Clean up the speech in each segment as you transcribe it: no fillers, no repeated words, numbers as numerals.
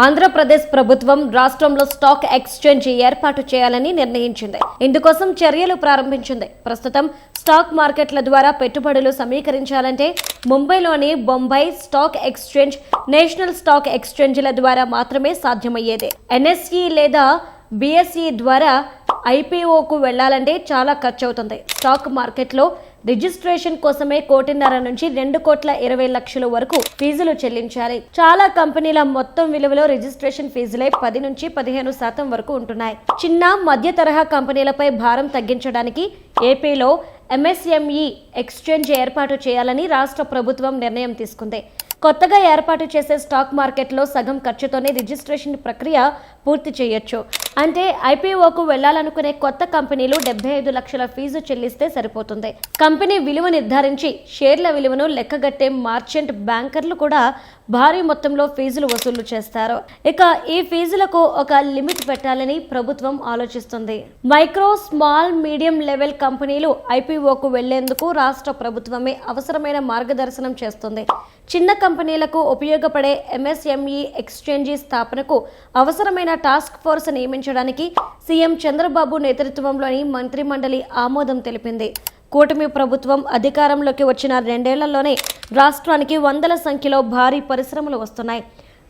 ఆంధ్రప్రదేశ్ ప్రభుత్వం రాష్ట్రంలో stock exchange ఏర్పాటు చేయాలని నిర్ణయించింది. ఇందుకోసం చర్యలు ప్రారంభించింది. ప్రస్తుతం స్టాక్ మార్కెట్ల ద్వారా పెట్టుబడులు సమీకరించాలంటే ముంబైలోని Bombay stock exchange, national stock ఎక్స్చేంజ్ల ద్వారా మాత్రమే సాధ్యమయ్యేది. ఎన్ఎస్ఈ లేదా బిఎస్ఈ ద్వారా ఐపీఓకు వెళ్లాలంటే చాలా ఖర్చు అవుతుంది. స్టాక్ మార్కెట్లో రిజిస్ట్రేషన్ కోసమే 1.5 నుంచి 2,20,00,000 వరకు ఫీజులు చెల్లించాలి. చాలా కంపెనీల మొత్తం విలువలో రిజిస్ట్రేషన్ ఫీజులే 10 నుంచి 15% వరకు ఉంటున్నాయి. చిన్న మధ్య తరహా కంపెనీలపై భారం తగ్గించడానికి ఏపీలో ఎంఎస్ఎంఈ ఎక్స్చేంజ్ ఏర్పాటు చేయాలని రాష్ట్ర ప్రభుత్వం నిర్ణయం తీసుకుంది. కొత్తగా ఏర్పాటు చేసే స్టాక్ మార్కెట్లో సగం ఖర్చుతోనే రిజిస్ట్రేషన్ ప్రక్రియ పూర్తి చేయొచ్చు. అంటే ఐపీఓకు వెళ్లాలనుకునే కొత్త కంపెనీలు 75 లక్షల ఫీజు చెల్లిస్తే సరిపోతుంది. కంపెనీ విలువ నిర్ధారించి షేర్ల విలువను లెక్కగట్టే మార్చెంట్ బ్యాంకర్లు కూడా భారీ మొత్తంలో ఫీజులు వసూలు చేస్తారు. ఇక ఈ ఫీజులకు ఒక లిమిట్ పెట్టాలని ప్రభుత్వం ఆలోచిస్తుంది. మైక్రో, స్మాల్, మీడియం లెవెల్ కంపెనీలు ఐపీఓకు వెళ్లేందుకు రాష్ట్ర ప్రభుత్వమే అవసరమైన మార్గదర్శనం చేస్తుంది. చిన్న కంపెనీలకు ఉపయోగపడే ఎంఎస్ఎంఈ ఎక్స్చేంజీ స్థాపనకు అవసరమైన టాస్క్ ఫోర్స్ నియమించడానికి సీఎం చంద్రబాబు నేతృత్వంలోని మంత్రిమండలి ఆమోదం తెలిపింది. కూటమి ప్రభుత్వం అధికారంలోకి వచ్చిన 2 ఏళ్లలోనే రాష్ట్రానికి వందల సంఖ్యలో భారీ పరిశ్రమలు వస్తున్నాయి.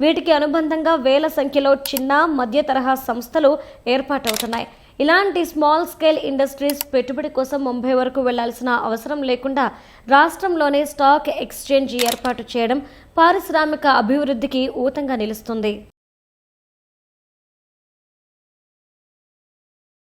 వీటికి అనుబంధంగా వేల సంఖ్యలో చిన్న, మధ్య తరహా సంస్థలు ఏర్పాటవుతున్నాయి. ఇలాంటి స్మాల్ స్కేల్ ఇండస్ట్రీస్ పెట్టుబడి కోసం ముంబై వరకు వెళ్లాల్సిన అవసరం లేకుండా రాష్ట్రంలోనే స్టాక్ ఎక్స్చేంజ్ ఏర్పాటు చేయడం పారిశ్రామిక అభివృద్ధికి ఊతంగా నిలుస్తుంది.